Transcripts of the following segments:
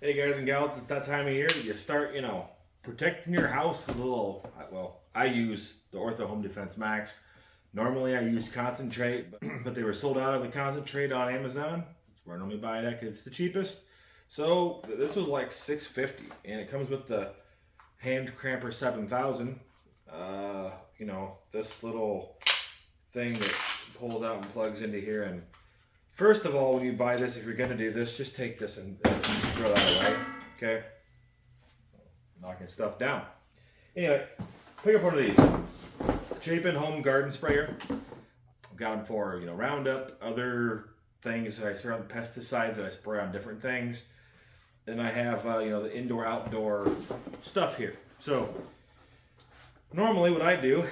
Hey guys and gals, it's that time of year that you start, protecting your house with a little, well, I use the Ortho Home Defense Max. Normally I use concentrate, but they were sold out of the concentrate on Amazon. That's where I normally buy that because it's the cheapest. So this was like $6.50 and it comes with the Hand Cramper 7000. This little thing that pulls out and plugs into here. And first of all, when you buy this, if you're going to do this, just take this and throw that away, okay? Knocking stuff down. Anyway, pick up one of these. Chapin Home Garden Sprayer. I've got them for, Roundup, other things that I spray on, pesticides that I spray on different things. Then I have, the indoor-outdoor stuff here. So, normally what I do,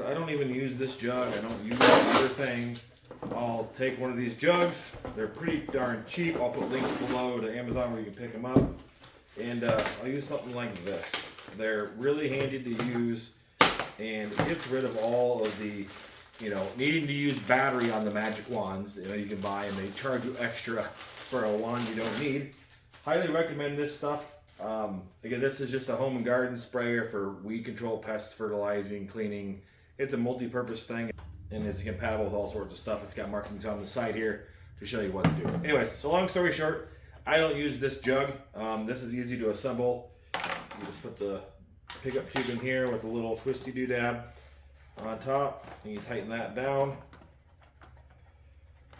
I don't even use this jug. I don't use other things. I'll take one of these jugs. They're pretty darn cheap. I'll put links below to Amazon where you can pick them up. And I'll use something like this. They're really handy to use, and it gets rid of all of the, needing to use battery on the magic wands. You can buy, and they charge you extra for a wand you don't need. Highly recommend this stuff. Again, this is just a home and garden sprayer for weed control, pest fertilizing, cleaning. It's a multi-purpose thing, and it's compatible with all sorts of stuff. It's got markings on the side here to show you what to do. Anyways, so long story short, I don't use this jug. This is easy to assemble. You just put the pickup tube in here with the little twisty doodad on top, and you tighten that down.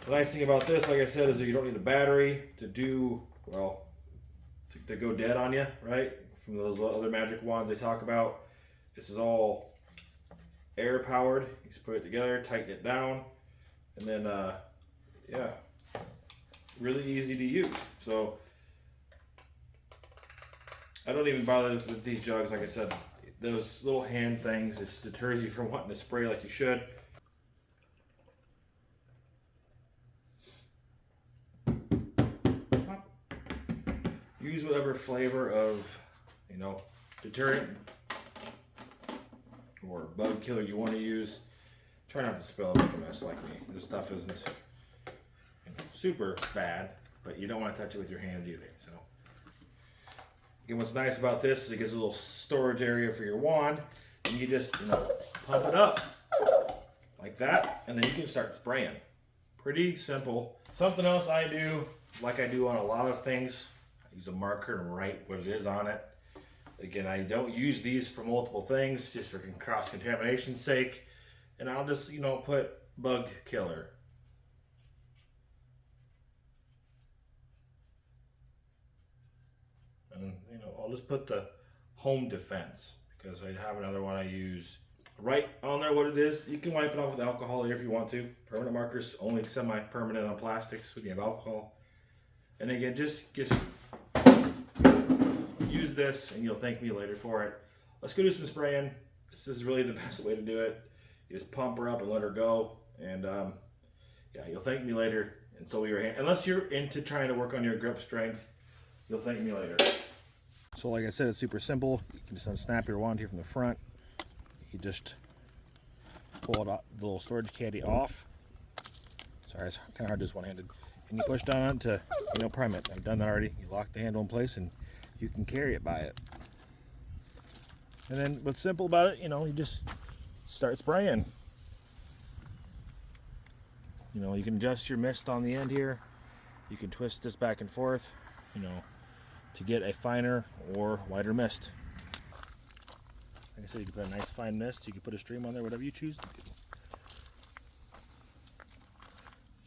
The nice thing about this, like I said, is that you don't need a battery to do, well, to go dead on you, right? From those other magic wands they talk about. This is all air powered. You just put it together, tighten it down, and then yeah, really easy to use. So I don't even bother with these jugs. Like I said, those little hand things, it deters you from wanting to spray like you should. Use whatever flavor of, deterrent or bug killer you want to use. Try not to spill and make a mess like me. This stuff isn't super bad, but you don't want to touch it with your hands either. So again, what's nice about this is it gives a little storage area for your wand, and you just pump it up like that, and then you can start spraying. Pretty simple. Something else I do, like I do on a lot of things, I use a marker and write what it is on it. Again, I don't use these for multiple things, just for cross-contamination's sake. And I'll just, put bug killer. And, I'll just put the home defense, because I have another one I use. Right on there what it is. You can wipe it off with alcohol here if you want to. Permanent markers, only semi-permanent on plastics when you have alcohol. And again, just use this and you'll thank me later for it. Let's go do some spraying. This is really the best way to do it. You just pump her up and let her go, and yeah, you'll thank me later. And so will your hand. Unless you're into trying to work on your grip strength, you'll thank me later. So like I said, it's super simple. You can just unsnap your wand here from the front. You just pull it off, the little storage caddy off. Sorry, it's kind of hard to do this one-handed. And you push down on it to, prime it. I've done that already. You lock the handle in place and you can carry it by it. And then what's simple about it, you just start spraying. You can adjust your mist on the end here. You can twist this back and forth, to get a finer or wider mist. Like I said, you can put a nice fine mist. You can put a stream on there, whatever you choose to do.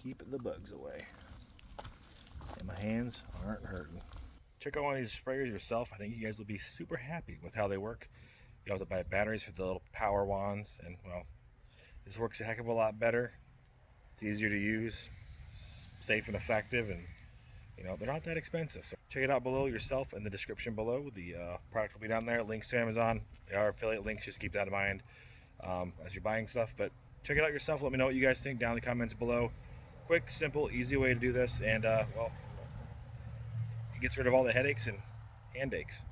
Keep the bugs away. And my hands aren't hurting. Check out one of these sprayers yourself. I think you guys will be super happy with how they work. You have to buy batteries for the little power wands, and well, this works a heck of a lot better. It's easier to use, safe and effective, and they're not that expensive. So check it out below yourself in the description below. The product will be down there. Links to Amazon. They are affiliate links. Just keep that in mind as you're buying stuff. But check it out yourself. Let me know what you guys think down in the comments below. Quick, simple, easy way to do this, and well, it gets rid of all the headaches and hand aches.